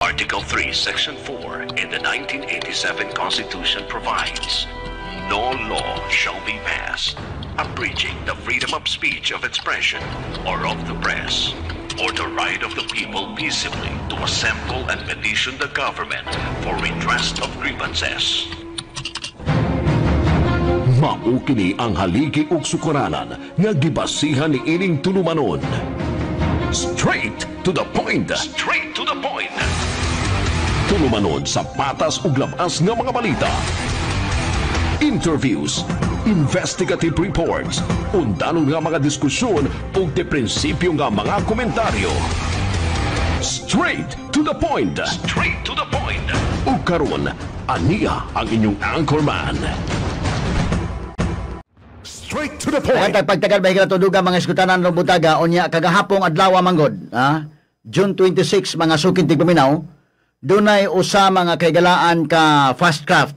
Article 3, Section 4 in the 1987 Constitution provides, no law shall be passed abridging the freedom of speech, of expression, or of the press, or the right of the people peaceably to assemble and petition the government for redress of grievances. Mao kini ang haligi ug sukaranan nga gibasihan ni ining tulumanon. Straight to the point. Straight to the point. Tulumanon sa patas ug labas nga mga balita. Interviews, investigative reports, undanon nga mga diskusyon ug de prinsipyo nga mga komentaryo. Straight to the point. Straight to the point. Ug karon, aniya ang inyong anchorman. Straight to the point. Ayan pagtagad ba higala mga iskutanan ng butaga unya kagahapong adlaw manggod, June 26 mga sukin tigpaminaw, dunay usa mga kaigalaan ka fast craft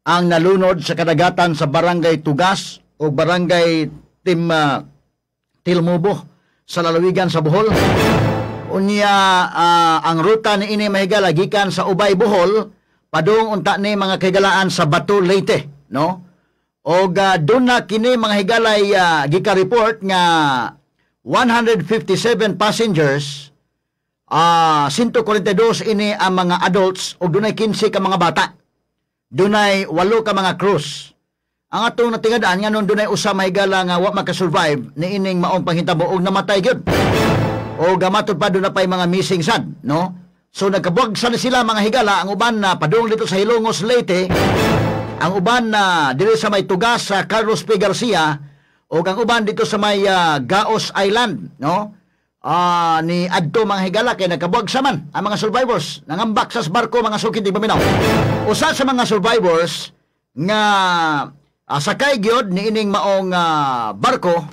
ang nalunod sa kadagatan sa barangay Tugas o barangay Tilmubo sa lalawigan sa Bohol. Unya ang ruta ni ini mahigala gikan sa Ubay Bohol padung unta ni mga kaigalaan sa Bato Leyte, no? O doon na kini mga higalay gika-report nga 157 passengers, 142 ini ang mga adults o dunay 15 ka mga bata. Dunay 8 ka mga crews. Ang atong natingadaan nga nun dunay usa mahigala nga wa makasurvive ni ining maong panghitabo og namatay gyud. O gamatod pa doon na pa'y mga missing sad, no? So nagkabuag sana sila mga higala, ang uban na padung dito sa Hilongos, Leyte, ang uban na dito sa may Tugas sa Carlos P. Garcia, o ang uban dito sa may Gaos Island, no? Ni adto mga higala kay nagkabuag saman ang mga survivors nangambak sa barko mga sukid di paminaw. Usa sa mga survivors nga sakay gyud ni ining maong barko,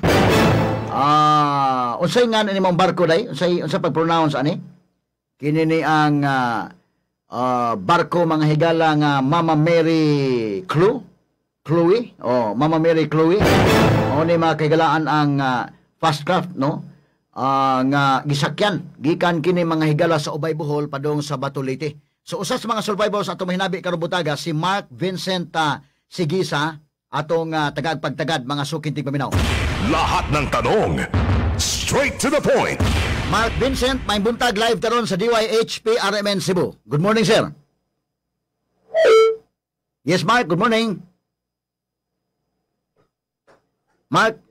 unsay nga ni maong barko day unsay pag-pronounce ani kini ni ang barko mga higala nga Mama Mary Chloe Mama Mary Chloe o ni mga kaigalaan ang fast craft, no? Nga gisakyan gikan kini mga higala sa Ubay Bohol padung sa Bato Leyte. So usa sa mga survivors atong mahinabi karon butaga si Mark Vincent Sigisa atong tagagpagtagad mga sukin tigpaminaw. Lahat ng tanong, straight to the point. Mark Vincent, may buntag live karon sa DYHP RMN Cebu. Good morning, sir. Yes, Mark, good morning. Mark,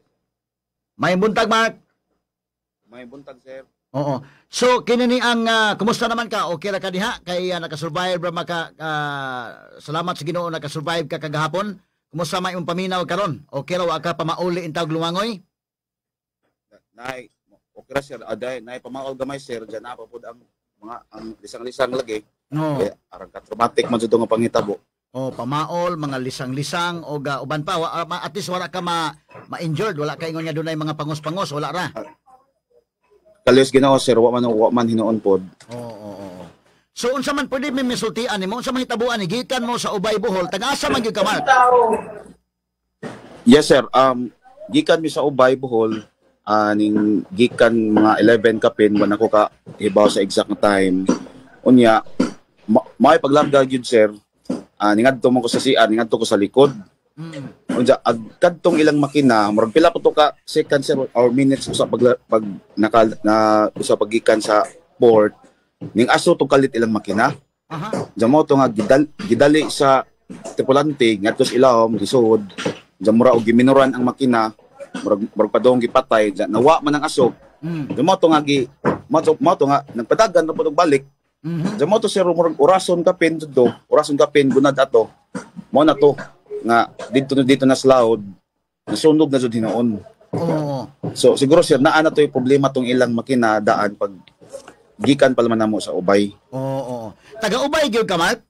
may buntag, Mark. May buntag, sir. Oo. So, kinini ang, kumusta naman ka? Okay ra ka diha? Kay nakasurvive ba maka, salamat sa Ginoo nakasurvive ka kagahapon? Kumusta may paminaw karon? Okay ra wa ka pamauli in tawag lumangoy? Nay, okay ra, sir. Aday, nay pamaol gamay, sir. Diyan na pa pud ang mga ang lisang-lisang lagi. No. Kaya, arang ka traumatic man jud nga panghitabo. Pamaol, mga lisang-lisang o uban pa at least wala ka ma-injured, wala ka ingon nga dunay mga pangos-pangos, wala ra. Kalis Ginoo, sir, wa man hinuon pod. Oo. So unsa man pwede may misultian nimo, unsa man hitabuan ni gikan mo sa Ubay Bohol, taga-asa man gyud ka, Mark? Yes, sir. Gikan mi sa Ubay Bohol, ning gikan mga 11 kapin wan ako ka hibaw sa exact na time. Unya, may paglarga gyud, sir. Ningadto mo ko sa CR, ningadto ko sa likod. Unya, agkadtong ilang makina, murag pila po to ka second, sir, or minutes sa pag sa paggikan sa port. Ning aso to kalit ilang makina. Diyan mo to nga gidali sa tripulante ngadto sa ilawom gisud. Diyan mura og giminuran ang makina, murag padong gipatay, nawa man ang aso. Diyan mo to nga mo to nga nagpadagan na pud balik. Diyan mo to, sir, murag orason kapin gunad ato. Mo na to nga dito na slawd nasunog na jud hinoon. So siguro, sir, naa na to yung problema tong ilang makina daan pag gikan pa man namo sa Ubay. Taga Ubay gyud ka, Mark?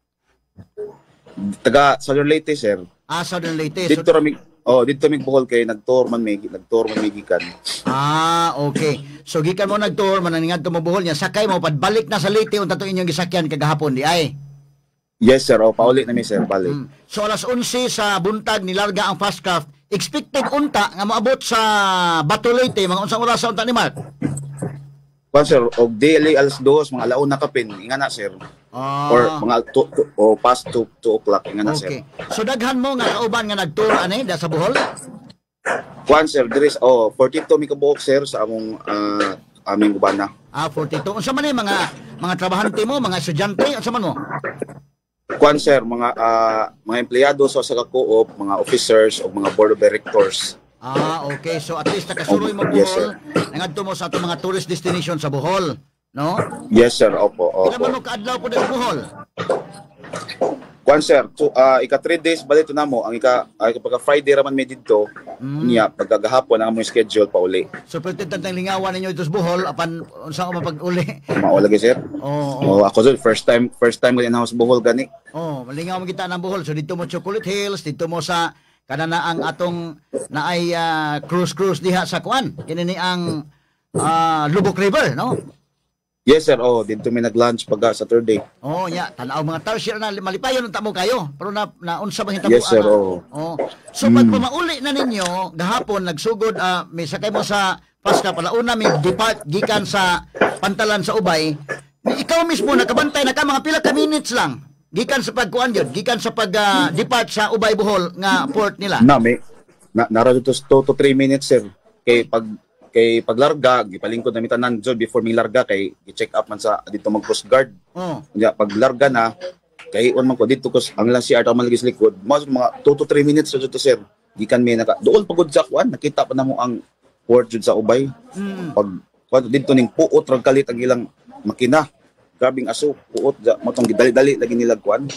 Taga Southern Leyte, sir. Southern Leyte. Dito mi Bohol kay nagtour man may gikan. Okay. So gikan mo nagtour man ngadto mo Bohol nya, sakay mo padbalik na sa Leyte unta to inyong gisakyan kagahapon di ay. Yes, sir. Pauli na mi, sir, balik. So alas 11 sa buntag nilarga ang fast craft. Expected unta nga moabot sa Bato Leyte mga unsang oras unta ni Mark? Pa sir, og daily alas 2 mga alauna kapin, inga na sir. Or mga o past 2 o'clock inga na Okay. sir. So daghan mo nga kauban nga nagtour ani da sa Bohol? Kuan sir, there is 42 mi kabuok sir sa among aming gubana. 42. Unsa man ni mga trabahante mo, mga estudyante, unsa man mo? Kuan sir, mga empleyado sa ka-co-op, mga officers o mga board of directors. Okay. So at least nakasuroy mo Yes, Bohol. Nangadto mo sa ato mga tourist destination sa Bohol, no? Yes sir, opo. Ilan man mo kaadlaw po sa Bohol? Kuan sir, ika 3 days balik to namo, ang pagka Friday raman may didto. Niya pagkagahapon ang among schedule pa uli. So pertinent ang lingawan ninyo dito sa Bohol apan unsa ko mapag-uli? Mao lagi sir. Ako sir, first time ko in house Bohol gani. Malingaw man kita ng Bohol. So dito mo Chocolate Hills, dito mo sa kanana ang atong naay cruise diha sa kuan. Kini ni ang Lubok River, no? Yes sir, dito may nag-lunch pagka Saturday. Tanaw mga tarsier na malipayon ang tamo kayo. Pero na unsa bang hitabo? Yes sir, So pag pumauli na ninyo gahapon nagsugod may sakay mo sa Pasca palauna may depart gikan sa Pantalan sa Ubay. Ikaw mismo nakabantay na ka mga pila ka minutes lang. Gikan sa pagkuan yun, gikan sa pag-depart sa Ubay Bohol nga port nila. Narado to 2 to 3 minutes sir. Kay paglarga, gipalingkod na mitanan jud before mi larga kay i-check up man sa dito mag coast guard. Nya paglarga na kay on man ko dito kus ang lang CR ta man lagi sa likod. Mga 2 to 3 minutes jud to sir. Gikan mi doon pagod sa kuan, nakita pa namo ang port jud sa Ubay. Pag dito ning puot rag kalit ang ilang makina. Grabing aso, puot, matong gidali-dali lagi nila kuan.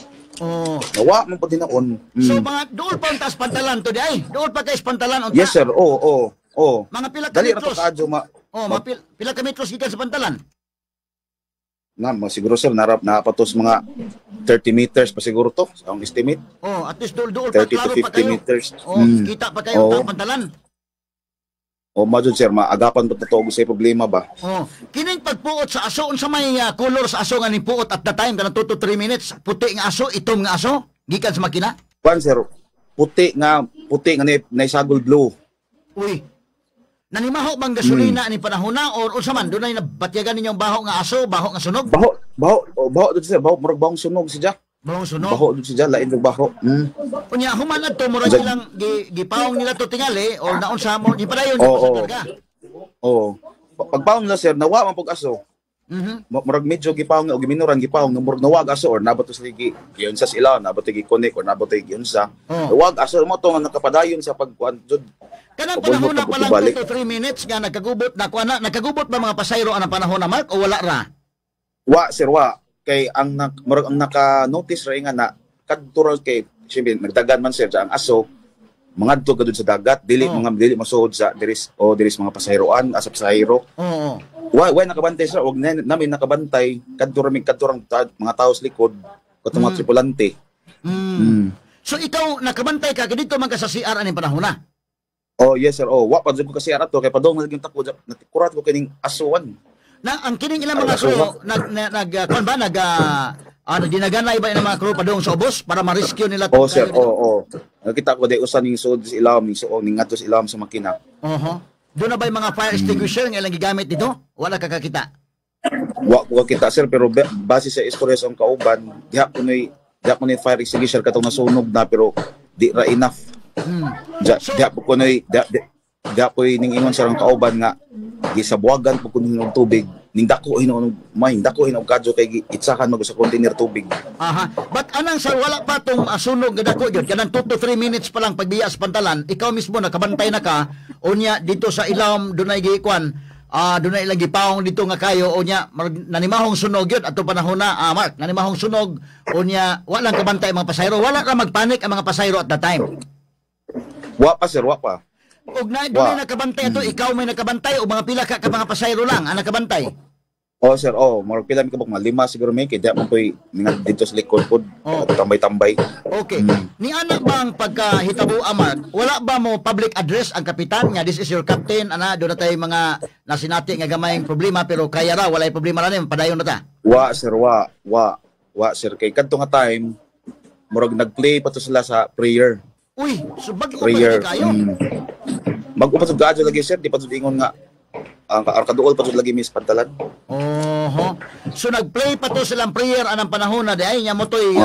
Nawa man pud dinaon. So mga dool pa ang taas Pantalan to di ay. Dool pa kay Pantalan unta. Yes sir, Mga pila ka dali metros. ra pa kadyo Pila ka metros gikan sa Pantalan. Siguro sir napatos mga 30 meters pa siguro to, ang estimate. At least dool pa 30 to klaro pa 50 kayo. meters. Kita pa kayo sa Pantalan. Majud sir, maagapan pa to sa problema ba? Kining pagpuot sa aso unsa may color sa aso nga ni puot at the time kanang 2 to 3 minutes, puti nga aso, itom nga aso, gikan sa makina. Kuan sir, puti nga naisagol blue. Uy. Nanimaho bang gasolina ni panahon na or unsa man dunay nabatyagan ninyong baho nga aso, baho nga sunog? Baho dito sir, murag bahong sunog siya. Bahong sunog. Baho dito siya, lain ng baho. Unya human adto murag ilang gipawong nila to tingali or naunsa mo di padayon sa karga. Pagpawong nila sir, nawa man pug aso. Murag medyo gipawong o giminuran gipawong murag nawag aso or nabot sa ligi giyon sa ilaw, nabot gi connect or nabot giyon sa. Nawag aso mo to nga nakapadayon sa pagkuan jud. Kanang panahon na palang 2 to 3 minutes nga nagkagubot na kuan nagkagubot ba mga pasayro ang panahon na Mark o wala ra? Wa sir, kay ang naka-notice ra nga na kadto kay siyempre nagdagan man sir ang aso mangadto kadto sa dagat dili masuod sa diris mga pasayroan asa pasayro. Why nakabantay sir og namin nakabantay kadto mga tao sa likod katong mga tripulante. So ikaw nakabantay ka dito man ka sa CR aning panahon na? Yes sir. Wa pa jud ko kasi ato kay padong naging takbo natikurat ko kining asuan. Na ang kining ilang mga crew kuan ba dinaganay ba ang mga crew padong sa ubos para ma-rescue nila to? Sir. Nakita ko day usan ning suod sa ilawom ning ngadto sa ilawom sa makina. Doon na ba yung mga fire extinguisher nga ilang gigamit dito? Wala ka kakita? Wa ko kita sir pero base sa istorya sa kauban diha ko ni fire extinguisher katong nasunog na pero di ra enough. Diha po ning ingon sa kauban nga gisabuagan po kuno ng tubig ning dako hinog kadyo kay itsakan mag sa container tubig. But anang sir wala pa tong sunog nga dako gyud kanang 2 to 3 minutes pa lang pagbiya sa Pantalan ikaw mismo nakabantay na ka unya dito sa ilawom dunay giikwan dunay ilang gipawong dito nga kayo unya nanimahong sunog gyud ato panahon na Mark nanimahong sunog unya walang kabantay mga pasayro wala ra magpanik ang mga pasayro at the time. Wa pa sir, wa pa. Og na dunay nakabantay ato ikaw may nakabantay o mga pila ka mga pasayro lang ang nakabantay? Sir, murag pila mi kabuk mga 5 siguro may kay diha man koy dito sa likod pod tambay-tambay. Okay. Ni ana bang pagkahitabo Mark, wala ba mo public address ang kapitan nga this is your captain ana do na tay mga nasinati nga gamayng problema pero kaya ra walay problema ra ni padayon na ta? Wa sir, wa sir kay kadto nga time murag nagplay pa to sila sa prayer. Uy, so bago prayer. Pa kayo. Bago pa to gadyo lagi sir, di pa to ingon nga ang kaduol pa jud lagi Miss pantalan. Oho. So nagplay pa to silang prayer anang panahon na di ay nya motoy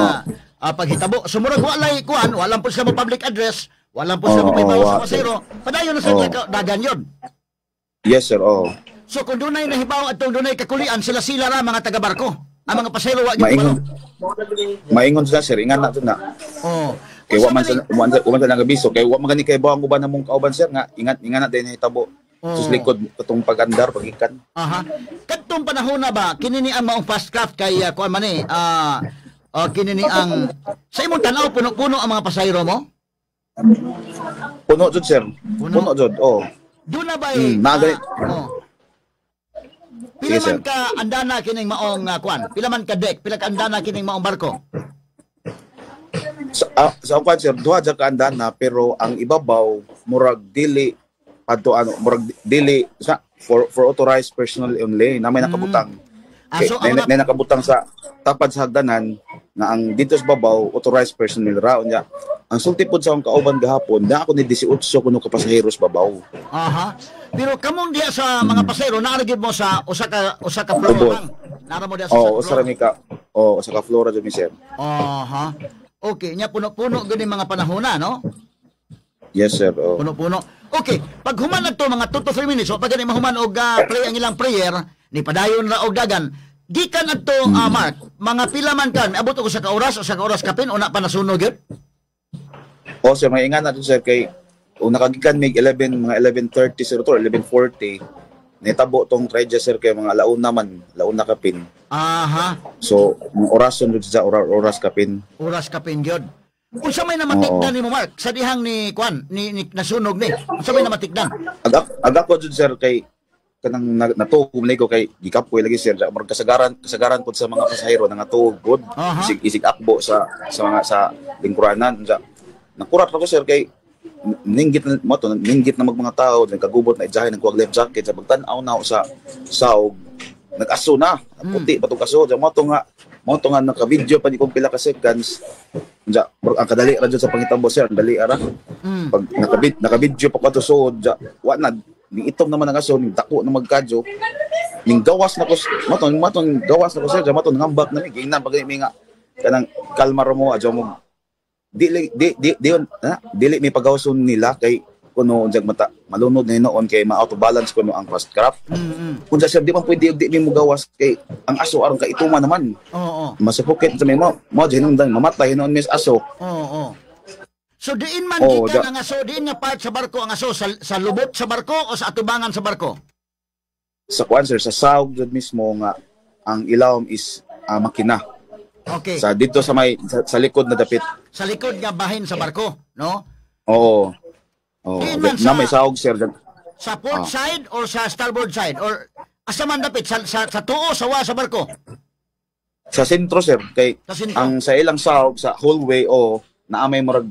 paghitabo. Sumurag walay kuan, walang po sila mo public address, walang po sila mo may bawas sa pasero. Padayon na sa dagan yon. Yes sir, So kung dunay nahibaw at dunay kakulian sila ra mga taga-barko. Ang mga pasero wa gyud maingon. Maingon sila sir, ingan na to na. Kay wa man sa nagabiso, kay wa man gani kay bawang uban namong kauban sir nga ingat na din hitabo. Sus likod katong pag-andar pagikan. Kadtong panahon na ba kini ni ang maong fast craft kay kuan man ni kini ni ang sa imong tanaw puno-puno ang mga pasahero mo? Puno jud sir. Puno jud. Doon na ba pila man ka andana kining maong kuan? Pila man ka deck? Pila ka andana kining maong barko? Sa kuan sir, duha jud ka andana pero ang ibabaw murag dili adto murag dili sa for authorized personnel only na may nakabutang. So may nakabutang sa tapad sa hagdanan nga ang dito sa babaw authorized personnel ra unya. Ang sulti pod sa akong kauban gahapon na ako ni 18 kuno ka pasahero sa babaw. Pero kamong diha sa mga pasahero naaragid mo sa usa ka floor lang. Nara mo diha sa usa ka floor jud mi sir. Okay, nya puno-puno gani mga panahon na, no? Yes sir. Puno-puno. Okay, pag human na to mga 2 to 3 minutes, pag gani mahuman og pray ang ilang prayer, ni padayon ra og dagan. Gikan adto Mark, mga pila man kan, abot ko sa kauras o sa kauras kapin o na pa nasunog yun? Sir, may ingan natin sir kay kung nakagikan mig 11 mga 11:30 sir to 11:40 nitabo tong tradya sir kay mga launa kapin. So, orason jud sa oras kapin. Oras kapin gyud. Unsa may namatikdan nimo Mark sa dihang ni kwan ni nasunog ni? Unsa may namatikdan? Aga ko jud sir kay kanang natuog ko kay gikapoy lagi sir murag kasagaran pud sa mga pasahero nga tuog gud isig akbo sa mga sa lingkuranan sa nakurat ako sir kay ninggit na mga tao nagkagubot na ijahay ng kuwag life jacket sa pagtan-aw na sa saog nag-aso na puti patong kaso mo to nga naka-video pa di kong pila ka seconds ang kadali ra jud sa pangitabo sir ang dali ara pag naka-video pa ko to so wa na ning itom naman ang aso ning dako na magkadyo ning gawas na ko matong gawas na ko sir matong ngambak na mi ginan pag mi nga kanang kalma ra mo adyo mo dili may pagawson nila kay kuno unjag mata malunod na hinoon kay ma-auto balance kuno ang fast craft. Kung sa di man pwede di mo gawas kay ang aso aron ka ituman naman. Masupukit sa mo hinungdan mamatay hinoon mis aso. So diin man kita ang aso diin nga part sa barko ang aso sa lubot sa barko o sa atubangan sa barko? Sa kuan sir sa sawg jud mismo nga ang ilawom is makina. Okay. Sa dito sa may sa likod na dapit. Sa likod nga bahin sa barko, no? Oo. Na may sahog sir. Sa port side or sa starboard side or asa man dapit sa tuo sa wa sa barko? Sa sentro sir kay ang sa ilang sahog sa hallway naamay murag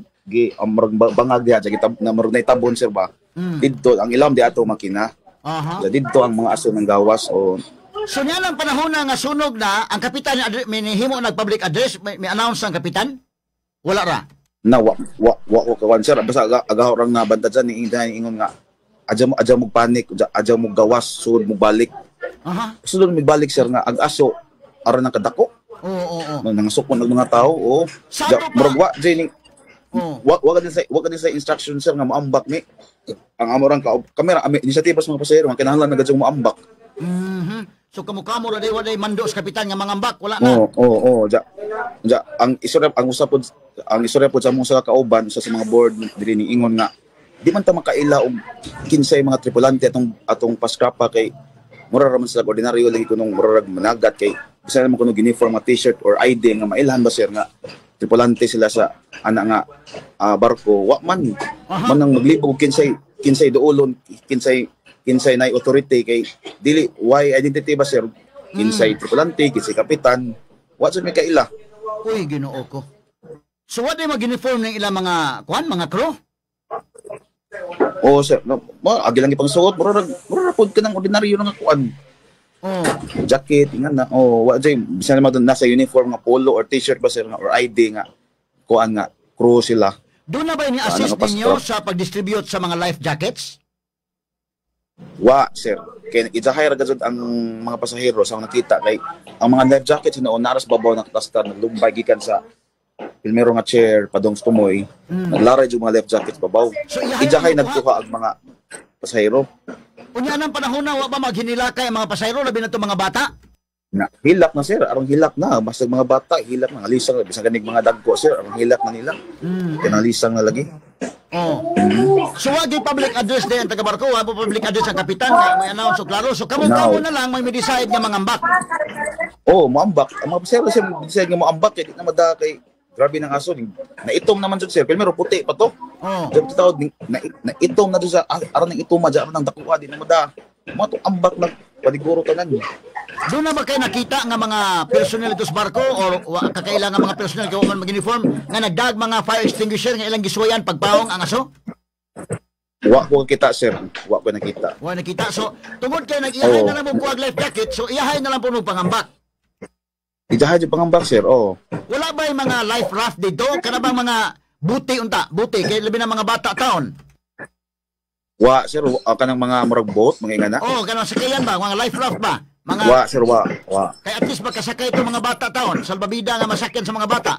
bangag diha na murag naitabon sir ba. Didto ang ilawom di ato makina. Didto ang mga aso ng gawas So niya lang panahon na nga sunog na, ang kapitan may himo nag-public address, may announce ang kapitan? Wala ra? Na, wa kawan sir. Basta agaw rang nga bantad dyan, ingon nga, adya mo panik, adya mo gawas, sud mo balik. Sud mo balik sir nga, ag-aso, aron ng kadako. Nangasok mo ng mga tao, muragwa, dyan, wag din sa instruction sir nga maambak ni. Ang amorang kamera, inisiatiba sa mga pasahero, nga kinahanglan na gadyang maambak. So kamukha ra day mandos kapitan nga mangambak wala na. Ang istorya pod sa among sa kauban sa mga board diri ni ingon nga di man ta makaila og kinsay mga tripulante atong paskrapa kay mura ra man sila ordinaryo lagi kunong mura managat kay bisan naman kuno uniform t-shirt or ID nga mailhan ba sir nga tripulante sila sa nga barko wa man nang maglibog kinsay duolon kinsay na authority kay dili why identity ba sir kinsay tripulante kinsay kapitan wa sa may kaila. Uy Ginoo ko. So what day mag-uniform ng ilang mga crew? Sir agi lang ipang suot mura pod ka ng ordinaryo nga kuan. Jacket ingan na wa jay bisan naman nasa uniform nga polo or t-shirt ba sir nga or ID nga kuan nga crew sila. Doon na ba ni-assist ninyo sa pag-distribute sa mga life jackets? Wa, sir. kay ijahay ra gud ang mga pasahero sa nakita kay ang mga life jackets noon naras babaw nakakastar naglumbay gikan sa pilmero nga chair padong tumoy naglaray yung mga life jackets babaw. So, Ijahay nagkuha ang mga pasahero. Unya nang panahon na wa ba maghinilakay ang mga pasahero labi na to mga bata? Na hilak na sir, arong hilak na basta mga bata hilak na alisang bisan kanig mga dagko sir arong hilak na nila. Kinalisang na lagi. Oh. So wagi public address din ang taga barko, wa public address ang kapitan kay may announce og klaro. So kamo na lang may decide nga mangambak. Oh, moambak. Ang mga pasahero sir decide nga moambak kay di na mada kay grabe ng aso. Naitom naman jud sir, pero puti pa to. Oh. Jud tawod naitom na do sa aron ng itoma diyan ng dakuha di na mada. Mo to ambak na paliguro tanan. Doon na ba kayo nakita nga mga personnel dito sa barko o kakailangan mga personnel kaya man mag-uniform nga nagdag mga fire extinguisher nga ilang gisuwayan pagpawong ang aso? Wa ko kita sir, wa ko nakita. Wa nakita. So tungod kay nag-iyahay na lang mo kuwag life jacket, so iyahay na lang po mo pangambak. Ijahay jud pangambak sir. Oh. Wala ba yung mga life raft dito? Kana bang mga buti unta? Buti kay labi na mga bata taon. Wa sir, kanang mga murag boat, mga ingana. Oh, kanang sakayan ba? Mga life raft ba? Mga Wa sir, wa. kay at least makasakay itong mga bata taon, salbabida nga masakyan sa mga bata.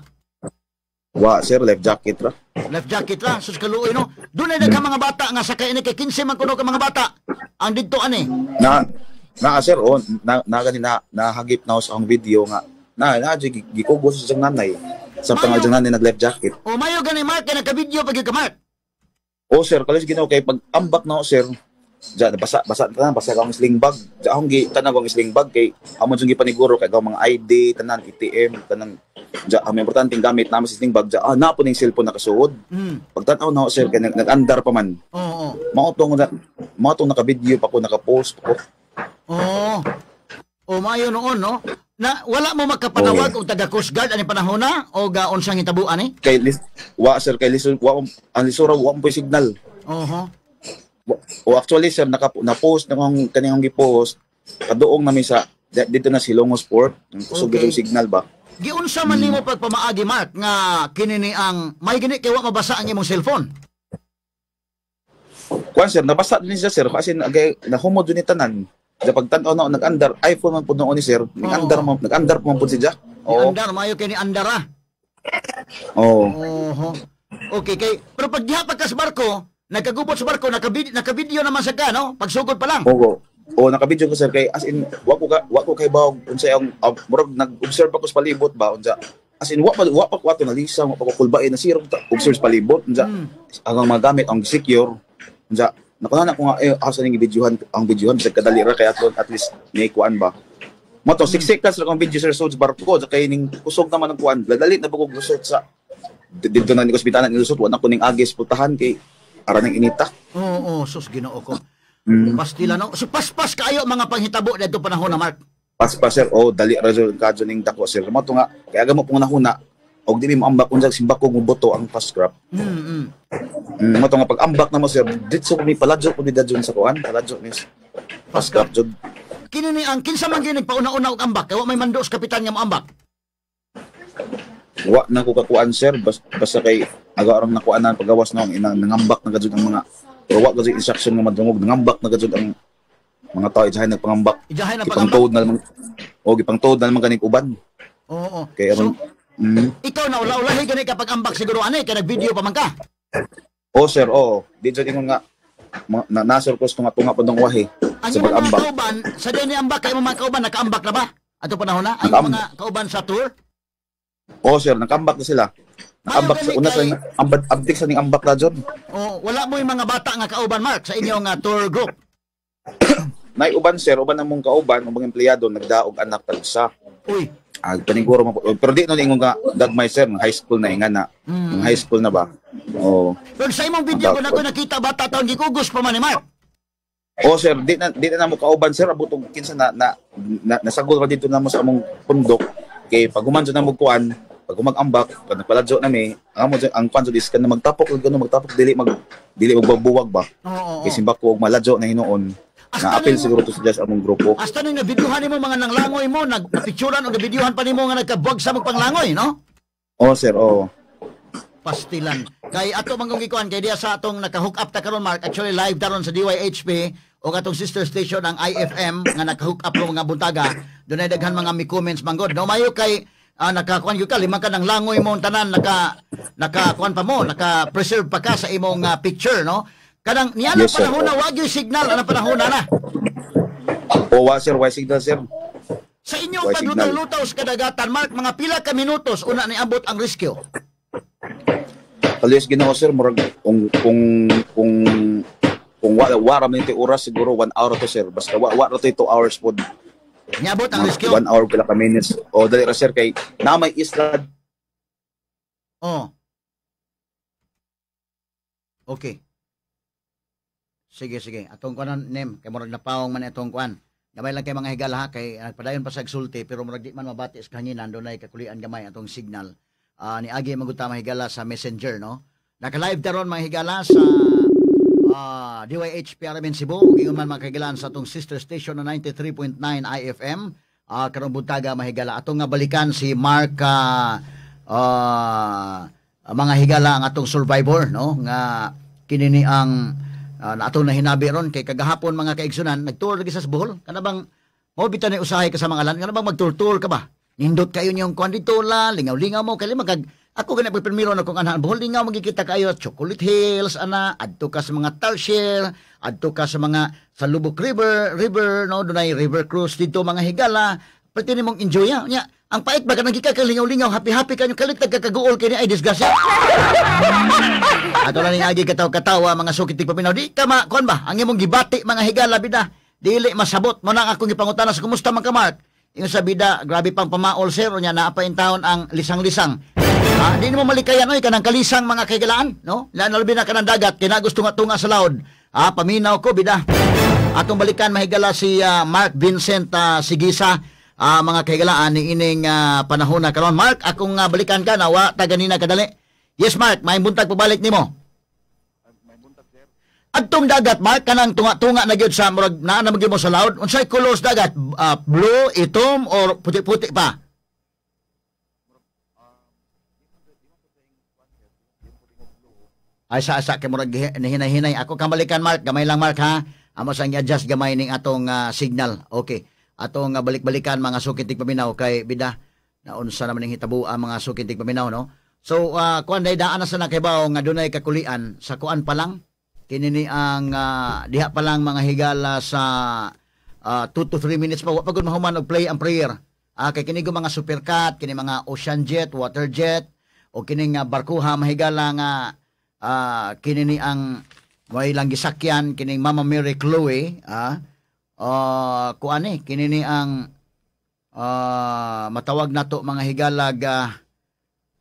Wa sir, life jacket ra. Life jacket ra, sus kaluoy no. Doon ay daghang mga bata nga sakay ni kay 15 man kuno ka mga bata. Ang didto ani. Na sir, gani nahagip na ako sa akong video nga. Gikugos sa nanay. Sa pangadyang nanay nag life jacket. O mayo gani Mark kay naka-video pag ka Mark. Oh sir, kalis ginaw kay pag ambak na ako sir. Diyan basa akong sling bag. Diyan akong tanan akong sling bag kay amo jung gipaniguro kay mga ID, tanan ATM, tanan diyan ang importanteng gamit naman sa sling bag. Diyan na po ning cellphone nakasuod. Pagtan-aw na ako sir kay nag-andar pa man. Oo. Mao tong naka-video pa ko, naka-post pa ko. Oo. O mayo noon no. Na wala mo magkapanawag og taga Coast Guard ani panahon na o ga unsang hitabuan ni? Kay wa sir kay ang lisura wa mo signal. Oho. O actually sir na-post na kung kaniyang gi-post kaduong namin sa dito na Silongos Port, kusog yung signal ba. Giunsa man nimo pagpamaagi Mark nga kini ni ang may gini kay wa mabasa ang imong cellphone. Kuan sir nabasa din siya sir kasi nahumod ni tanan. Sa pagtan-aw na nag-andar iPhone man pud noon ni sir, nag-andar po man pud siya. Oh. Andar mayo kay ni andara. Oo. Oho. Okay kay pero pag diha pagka sa barko, nagkagubot sa barko, naka-video naman sa ka no? Pagsugod pa lang. Oo. O naka-video ko sir kay as in wa ko kay bawog unsay ang murag nag-observe ako sa palibot ba unsa. As in wa pa ko nalisa, wa pa ko kulbain na sir observe sa palibot unsa. Ang mga gamit ang secure unsa. Nakuha ko nga asa ning videohan ang videohan sa kadali ra kay at least may kuan ba. Mo to 6 seconds ra kung video sir so sa barko sa kay ning kusog naman ang kuan. Dali na pagog lusot sa dito na ni hospitalan ni lusot wa na ko ning agis putahan kay ara ning inita. Oo, sus Ginoo ko. Pastila no. So paspas kaayo mga panghitabo dito panahon na Mark. Paspas sir, dali ra jud kadto ning dako sir. Mo to nga kay aga mo pong nahuna og dili mo ambak unsa simbako mo boto ang fast scrap. Mo to nga pag ambak na mo sir, ditso ni paladyo ko ni dadyon sa kuan, paladyo ni fast scrap jud. Kini ni ang kinsa man gini pauna-una og ambak kay wa may mandos kapitan nga moambak. Wa na ko kakuan sir, basta kay aga arang nakuanan pagawas na nangambak na gajud ang mga pero wa gajud instruction nga madungog nangambak na gajud ang mga tao ijahay nagpangambak. Ijahay na pangambak. Gipangtod na naman kanig uban. Oo. Kay aron ikaw na ulahi gani kapag ambak siguro ani kay nag-video pa man ka. Sir, di jud ingon nga nasir ko tunga pa dong wahi sa pag-ambak. Ang kauban sa dini ambak kay mga kauban nakaambak na ba? Ato panahon na ang mga kauban sa tour? Sir, nakambak na sila. Nakambak sa una sa abdik sa ning ambak na jud. Wala mo yung mga bata nga kauban Mark sa inyong tour group. Nay uban sir, uban namong kauban, mga empleyado nagdaog anak tagsa. Uy. Paniguro mo pero di no ingon nga dagmay sir, high school na ingana. High school na ba? Pero sa imong video ko na ko nakita bata taon gikugos pa man ni Mark. Sir, di na mo kauban sir abot og kinsa nasagol ra dito namo sa among pundok kay pag human na mo kuan pag umag-ambak pag nagpaladyo na mi ang kuan is kan magtapok dili magbabuwag ba. Kay simbak ko og maladyo na hinuon. Na-appeal siguro to sa among grupo. Hasta nung nabidyohan nimo mga nanglangoy mo, nagpicturan o nabidyohan pa nimo nga nagkabuwag sa magpanglangoy, no? Sir, Pastilan. Kay ato manggong gikuan kay diya sa atong naka-hook up ta karon Mark, actually live daron sa DYHP, o katong sister station ang IFM nga naka-hook up ng mga buntaga, doon ay daghan mga may comments manggod. No, mayo kay nakakuan gyud ka, lima ka ng langoy mo tanan, nakakuan pa mo, naka-preserve pa ka sa imong picture, no? Kanang niya Yes, sir. panahon na wag yung signal, anong panahon na. O sir, why signal sir? Sa inyong Why signal? paglutaw-lutaw sa kadagatan, Mark, mga pila ka minutos una ni abot ang rescue. Alis ginawa sir, murag kung wala man ito oras siguro 1 hour to sir. Basta wala to 2 hours po. Niabot ang rescue. 1 hour pila ka minutes. O dali ra sir kay na may isla. Oh. Okay. Sige. Atong kuanan nem kay murag napawong man atong kuan. Gamay lang kay mga higala ha kay nagpadayon pa sa sulti pero murag di man mabati sa kanginan dunay kakulian gamay atong signal. Ni agi maguta mga higala sa Messenger, no. Naka-live daron mga higala sa DYH PRMN Cebu ug ingon man mga higalaan sa atong sister station na 93.9 IFM. Karong buntaga mga higala atong nga balikan si Mark mga higala ang atong survivor, no, nga kinini ang atong nahinabi ron kay kagahapon mga kaigsunan nagtour lagi sa Bohol kana bang mo bitan ni usahay ka sa mga lan kana bang magtour-tour ka ba nindot kayo niyong kuan dito la lingaw-lingaw mo kay magag ako gani pagpermiro na kung anhan Bohol lingaw magkikita kayo Chocolate Hills ana adto ka sa mga Tarsier adto ka sa mga sa Lubok River no dunay river cruise dito mga higala pati nimong enjoy nya ang pait ba ka nagika ka lingaw-lingaw happy kanyo kalit nagkakaguol kini ay disgrasya. Ato na ning agi katawa mga sukitig paminaw di ka kuan ba ang imong gibati mga higala bida dili masabot mo na akong gipangutana sa kumusta man ka Mark ingon sa bida grabe pang pamaol sir nya naa pa in taon ang lisang-lisang di mo malikayan oy kanang kalisang mga kahigalaan no lalo na kanang dagat kina gusto nga tunga sa laod paminaw ko bida atong balikan mahigala si Mark Vincent Sigisa mga kahigalaan ni ining panahon na karon Mark akong balikan ka na wa ta ganina kadali. Yes, Mark, may buntag pabalik nimo. May buntag, sir. Adtong dagat, Mark, kanang tunga-tunga na gyud sa murag naa na magyud mo sa laod. Unsay colors dagat? Blue, itom or puti-puti pa? Ay sa kay murag hinay-hinay. Ako kamalikan, Mark, gamay lang Mark ha. Amo sang i-adjust gamay ning atong signal. Okay. Atong balik-balikan mga sukitig paminaw kay bida. Naunsa naman ning hitabo ang mga sukitig paminaw, no? So, kuan day daan na sa nakibaw nga dunay kakulian sa kuan pa lang. Kini ang diha pa lang mga higala sa 2 to 3 minutes pa. Pagod mahuman og play ang prayer. Kay kini mga supercat, kini mga ocean jet, water jet, o kini nga barkuha mahigala nga kini ang may lang gisakyan, kini Mama Mary Chloe, kuan kini ang matawag nato mga higalag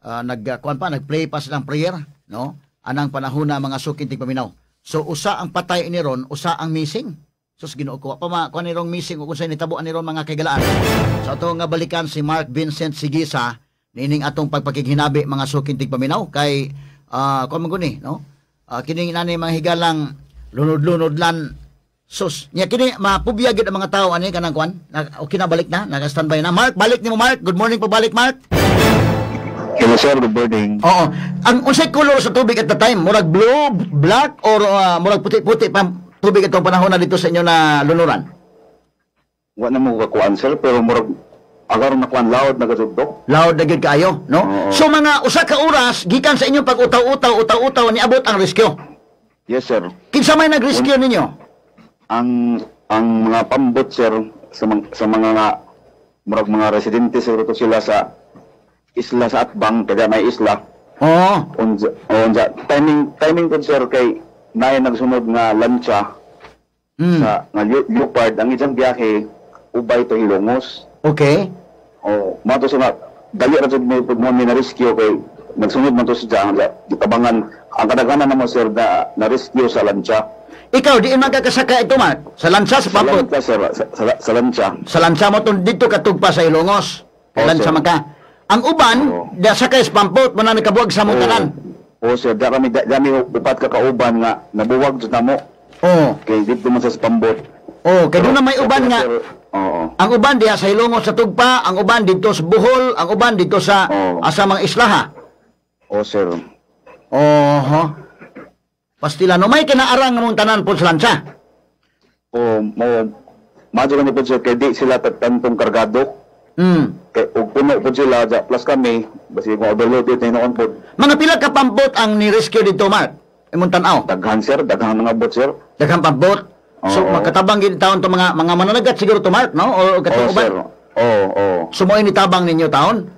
nagplay pa silang prayer, no? Anang panahon na mga sukintig paminaw. So usa ang patay ni ron, usa ang missing. Sus Ginoo ko pa kuan ni rong missing ug unsay nitabuan ni ron mga kaigalaan. So ato nga balikan si Mark Vincent Sigisa nining atong pagpakighinabi mga sukintig paminaw kay kuan man guni, no? Kining nani mga higalang lunod-lunod lan sus. Nya kini mapubya gid ang mga tawo ani kanang kuan. Okay na balik na, naka-standby na. Mark, balik nimo Mark. Good morning pabalik Mark. Hello sir, good morning. Oo. Ang unsay color sa tubig at the time, murag blue, black or murag puti-puti pa tubig atong panahon na dito sa inyo na lunuran? Wa na mo kakuan sir, pero murag agar na kuan loud na gasugdok. Loud na gid kaayo, no? Oo. So mga usa ka oras gikan sa inyong pag-utaw-utaw niabot ang rescue. Yes sir. Kinsa may nag-rescue ninyo? Ang mga pambot sir sa mga murag mga residente sir to sila sa isla sa Atbang, kada may isla. Oo. Unsa timing ko sir kay naay nagsunod nga lancha sa nga Leopard ang isang biyahe ubay to Hilongos. Okay. Mato sa dali ra jud mo na rescue kay nagsunod man to sa gitabangan ang kadaghanan namo sir na rescue sa lancha. Ikaw di magkakasaka ito Mark sa lansa sa pampot. Sa lancha. Sa lansa mo tong dito katugpa sa Ilongos. Lansa man ka. Ang uban, da sakay sa pampot mo na nakabuwag sa mutanan. Sir, dami upat ka kauban nga nabuwag jud namo. Kay dito man sa pambot. Kay doon na may uban nga. Ang uban diha sa Ilongos sa tugpa, ang uban dito sa Bohol, ang uban dito sa asa mga isla ha. Sir. Pastila no may kinaarang mong tanan po sa lansa. O madyo ni po sir kay di sila tagtantong kargado. Kay ug puno po sila plus kami basi kung overloaded na noon po. Mga pila ka pampot ang ni-rescue dito, Mark? Imong tan-aw. Daghan sir, daghang mga bot sir. Daghang pampot. So Oo. makatabang gid taon to mga mananagat siguro to, Mark, no? O katong sir. uban. Oo. Sumoy ni tabang ninyo taon?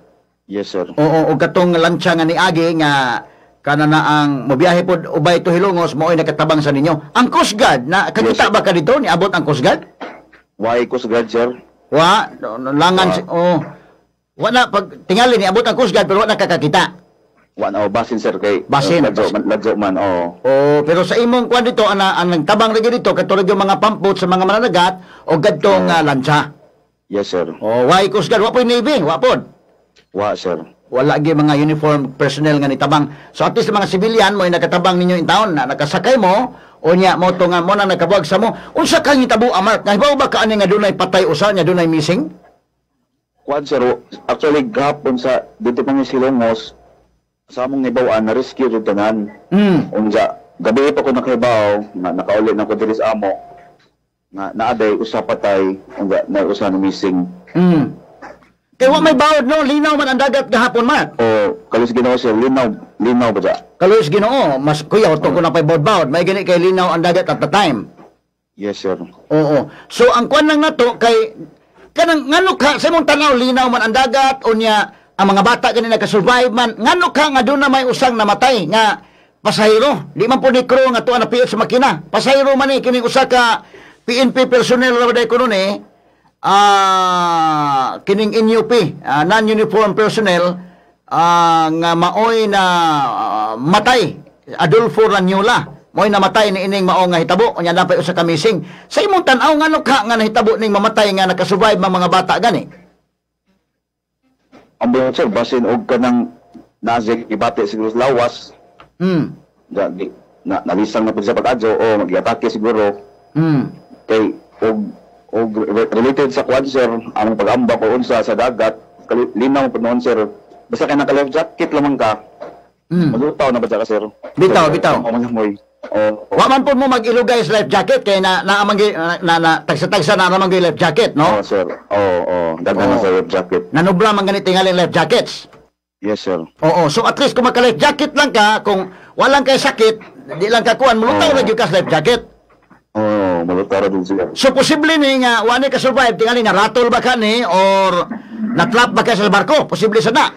Yes sir. Oo, o katong lansya nga ni Agi nga kana na ang mobiyahe pod ubay to Hilongos mo'y nakatabang sa ninyo. Ang Coast Guard na kakita Yes, sir. ba ka dito ni abot ang Coast Guard? Why ko sa sir? Wa langan wa na pag tingali ni abot ang Coast Guard pero wa na kakakita. Basin sir kay Basin. Ladyo man. Oh, pero sa imong kwan dito ang nagtabang lagi dito katulad yung mga pampot sa mga mananagat o gadtong lansya. Yes sir. Oh, why Coast Guard? Wa po Navy, wa pod. Wa sir. Wala gi mga uniform personnel nga nitabang. So at least mga civilian mo nakatabang ninyo in town na nakasakay mo o nya mo to nga mo na nakabuag sa mo. Unsa kang hitabo Mark? Nga ba ka ani nga dunay patay usa nya dunay missing? Kwan sir, actually gahapon sa dito pang Silongos sa among nibawaan na rescue jud tanan. Unsa gabi pa ko nakahibaw nga nakauli na ko diri sa amo nga naaday usa patay unsa na usa na missing. Kaya wa may bawod no, linaw man ang dagat gahapon Mark. O kalis Ginoo sir, linaw ba siya? Kaluis Ginoo, mas kuya to ko na pay bawod. May gani kay linaw ang dagat at the time. Yes sir. Oo. So ang kwan lang nato kay kanang ngano ka sa imong tanaw linaw man ang dagat unya ang mga bata gani naka-survive man ngano ka nga doon na may usang namatay nga pasahero. Di man po ni crew nga tuwa na piyot sa makina. Pasahero man ni kining usa ka PNP personnel ra day kuno ni kining NUP, non-uniform personnel nga maoy na matay Adolfo Ranyola mo'y namatay ni ining mao nga hitabo unya napay usa ka missing. Sa imong tan-aw ngano ka nga nahitabo ning mamatay nga nakasurvive mga bata gani? Ang buong sir, basin og kanang nazig ibate siguro sa lawas. Nalisang na po sa pag-adyo o mag-atake siguro. Kay og related sa kwan sir, ang pag-amba ko unsa sa dagat, linaw po noon sir. Basta kay naka-life jacket lamang ka. Malutaw na ba siya ka sir? Bitaw. Wa man po mo mag-ilugay sa life jacket kay na tagsa-tagsa na naman yung life jacket, no? Sir. Daghan na sa life jacket. Nanubra man ganit tingali life jackets. Yes sir. Oo, so at least kung magka-life jacket lang ka, kung walang kay sakit, di lang ka kuan, mulutaw na yung ka sa life jacket. Malutaw din sir. So posible ni nga wani ka survive tingali nga ratol ba ka ni or natrap ba ka sa barko? Posible sana.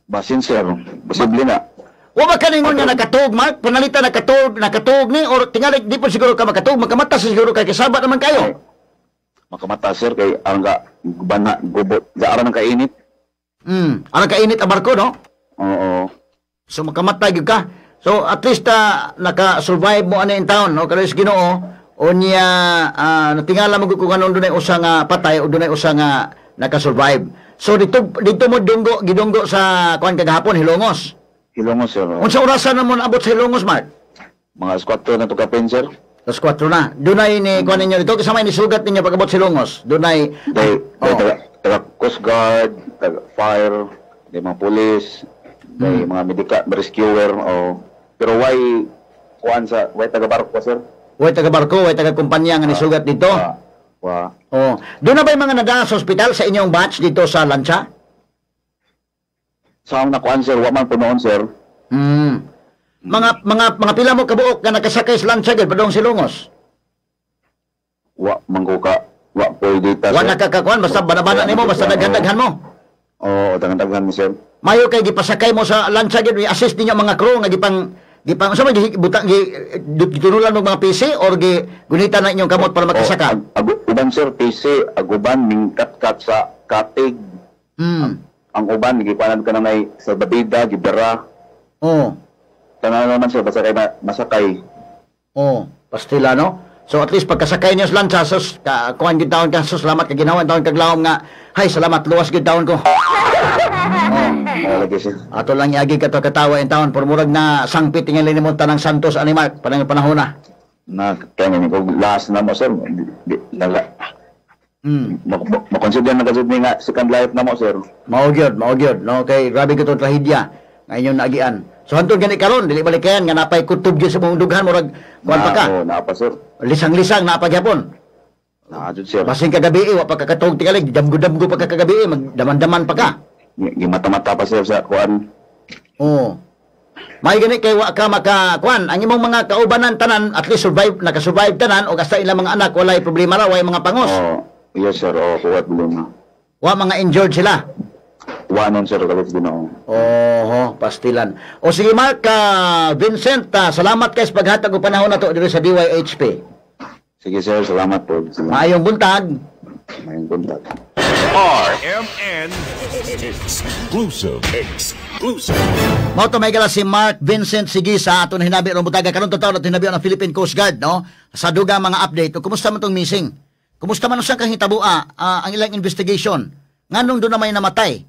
Basin sir, posible na. Wa ba kaningon nga nakatug Mark? Panalita nakatug ni or tingali di po siguro ka makatug, magkamata siguro kay kasabat naman kayo. Makamata sir kay arang ka bana gubot, arang ka init. Arang ka init ang barko, no? Oo. So makamatay gyud ka. So at least naka-survive mo ani in town, no? Kalis Ginoo o niya natingala mo kung anon dunay usa nga patay o dunay usa nga naka-survive. So dito mo gidunggo sa kuan kagahapon Hilongos. Hilongos sir. Unsa orasan na mo abot sa Hilongos, Mark? Mga squatter na to kapin sir. Las 4 na. Dunay ni kuan ninyo dito kasama ni sugat ninyo pag abot sa Hilongos. Dunay taga Coast Guard, taga fire, may mga police, may mga rescuer pero why taga barko sir? Way taga barko, way taga kumpanya nga nisugat dito. Doon na ba yung mga nadaan sa ospital sa inyong batch dito sa Lansya? Sa ang nakuan sir, wa man po noon sir. Mga pila mo kabuok nga nakasakay sa Lansya gid padong Silongos. Wa pwede ta. Wa nakakakuan basta bana-bana nimo basta daghan-daghan mo. Daghan-daghan mo sir. Mayo kay gipasakay mo sa Lansya gid assist ninyo mga crew nga gipang sa mga butang gitunulan mo mga PC or gunita na inyong kamot para makasaka. Uban sir PC, aguban mingkat-kat sa katig. Ang uban gipanan ka na may sa babida, gibera. Tanan naman sir basta kay masakay. Pastila no. So at least pagkasakay niyo sa Lansya sus kuan gid taon ka sus salamat kay ginawan taon kaglawom nga hay salamat luwas gid taon ko. Lagi sir. Ato lang iagi ka to katawa in taon por murag na sangpit tingali nimo tanang Santos ani Mark panahon na. Kaya ni ko last na mo sir. Makonsider na kasud nga second life na mo sir. Mao gyud no kay grabe ka to trahedya nga inyong naagian. So hantod gani karon dili balikayan nga napay kutob gyud sa mong dughan murag kuan pa ka. Oo, naa pa, sir. Lisang-lisang na pagyapon. Naa jud, sir. Basing kagabi wa pa kakatog tingali damgo-damgo pa ka kagabi magdaman-daman pa ka. Gimata-mata pa, sir, sa kuan. Oo. May gani kay wa ka maka kuan ang imong mga kaubanan tanan at least naka-survive tanan o hasta ilang mga anak walay problema ra way mga pangos. Oo. Yes, sir. Oo, kuwat problema. Wa mga injured sila. Wanon, sir, kalit Ginoo. Oho, pastilan. O sige Mark, Vincent, salamat kay sa paghatag og panahon nato diri sa DYHP. Sige, sir. Salamat po. Maayong buntag. Mayong kontak. RMN Exclusive. Mao to may gala si Mark Vincent Sigisa aton hinabi ron butaga karon to taon at hinabi ang Philippine Coast Guard no sa dugang mga update. O kumusta man tong missing? Kumusta man sa kahitabo ang ilang investigation? Nganong do na may namatay?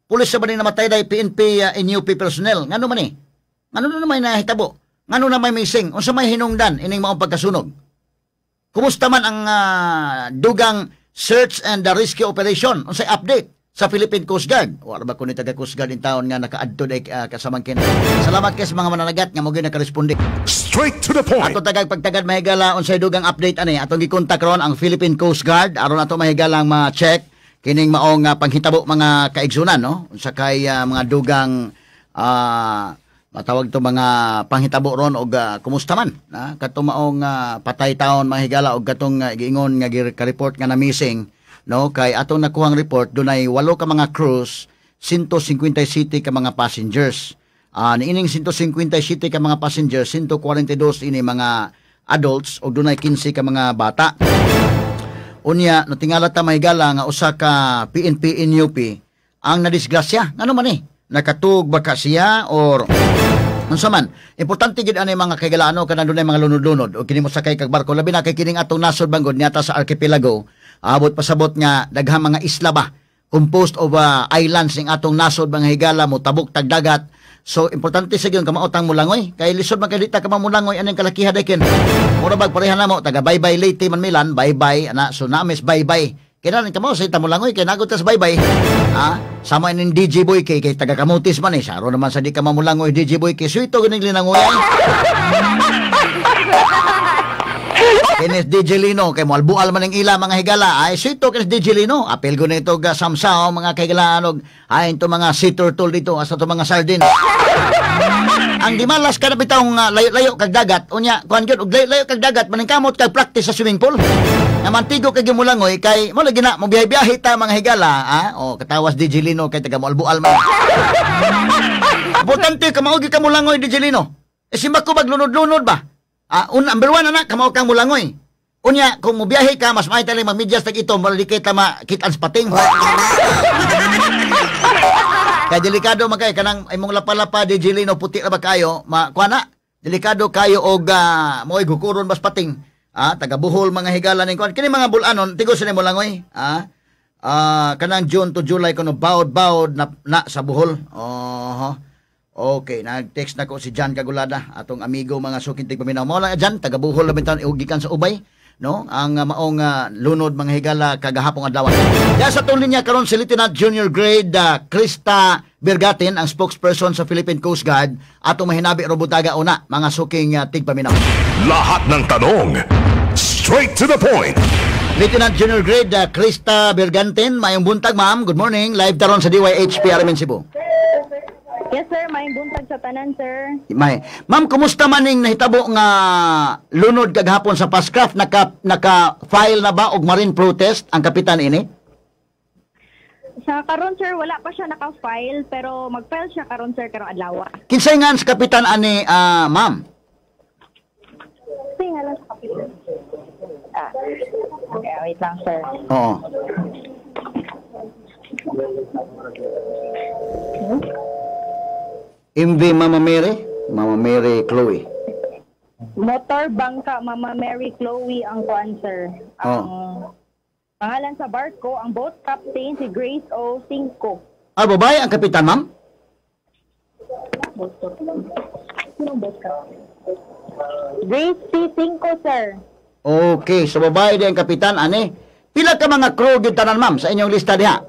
Pulis sa ba ni namatay dahil PNP NUP personnel? Ngano man ni? Ngano na may nahitabo? Ngano na may missing? Unsa may hinungdan ining maong pagkasunog? Kumusta man ang dugang search and rescue operation? Unsay update sa Philippine Coast Guard? O ba ko ni taga Coast Guard in taon nga nakaadto day kasamang kin. Salamat kay sa mga mananagat nga mo gyud nakaresponde. Straight to the point. Ato tagag pagtagad mahigala unsay dugang update ani atong gikontak ron ang Philippine Coast Guard aron ato mahigalang ma-check kining maong panghitabo mga kaigsunan no unsa kay mga dugang matawag to mga panghitabo ron og kumusta man kato maong patay taon mahigala og katong giingon nga gi-report nga na missing no kay atong nakuhang report dunay 8 ka mga crews 157 ka mga passengers niining 157 ka mga passengers 142 ini mga adults og dunay 15 ka mga bata. Unya natingala ta mahigala nga usa ka PNP NUP ang nadisgrasya. Ngano man ni? Nakatug ba ka siya or unsa man? Importante gid ani mga kaigalano kanang dunay mga lunod-lunod o kini mo sakay kag barko labi na kay kining atong nasod banggod niata sa archipelago. Abot pasabot nga daghang mga isla ba composed of islands ning atong nasod mga higala mo tabok tag dagat. So importante sa gyud kamautang mulangoy kay lisod man kay dita ka mamulangoy aning kalakiha dakin. Mura bag pareha na mo taga bye-bye late man Milan bye-bye ana so namis bye-bye. Kailan kamo sa ita mulangoy kay nagutas bye-bye. Sama ning DJ Boy kay taga Kamutis man saro naman sa di ka mamulangoy DJ Boy kay suito ganing linangoyan. Kines DJ Lino kay mo albual man ang ila mga higala ay suito kines DJ Lino apel ko nito ga samsao mga kaigalaan ay into mga sea turtle dito asa to mga sardine. Ang dimalas kada bitong layo-layo kag dagat unya kuan gyud og layo kag dagat maningkamot kag practice sa swimming pool. Nga mantigo kay gimulangoy kay mo lagi na mo biyahe ta mga higala katawas DJ Lino kay taga mo albual man. Importante ka maugi ka mulangoy DJ Lino. Simba ko maglunod-lunod ba? Number 1 anak, kamaw kang mulangoy. Unya, kung mubiyahe ka, mas maay tayo magmidyas tag ito, mali kita makita sa pating. Kaya delikado magkay, kanang imong lapalapa, DJ Lino, puti na ba kayo, kuana, delikado kayo og mo'y gukuron bas pating. Taga Bohol, mga higala ng kuan. Kini mga bulanon, tigo sa ni mulangoy. Kanang June to July, kuno bawod-bawod na sa Bohol. Okay, nag-text na ko si Jan Kagulada, atong amigo mga sukintig paminaw. Mao lang Jan, taga Bohol labitan iugikan sa Ubay, no? Ang maong lunod mga higala kagahapon adlaw. Ya sa tong linya karon si Lieutenant Junior Grade Krista Bergatin, ang spokesperson sa Philippine Coast Guard, atong mahinabi robutaga una mga suking tigpaminaw. Lahat ng tanong, straight to the point. Lieutenant Junior Grade Krista Bergatin, mayong buntag ma'am. Good morning. Live taron sa DYHP Armin Cebu. Yes, sir. May buntag sa tanan, sir. Ma'am, kumusta maning nahitabo nga lunod kagahapon sa Pascraft? Naka-file na ba og marine protest ang kapitan ini? Sa karon, sir, wala pa siya naka-file, pero mag-file siya karon, sir, karong adlaw. Kinsay nga sa kapitan ani, ma'am? Tingala sa kapitan. Okay, wait lang, sir. Oo. MV Mama Mary Chloe. Motor Bangka Mama Mary Chloe ang kuan, sir. Ang pangalan sa barko, ang boat captain si Grace O. Cinco. Babae ang kapitan, ma'am? Sinong boat captain? Grace C. Cinco, sir. Okay, so babae din ang kapitan, ani. Pila ka mga crew gyud tanan, ma'am, sa inyong lista diha?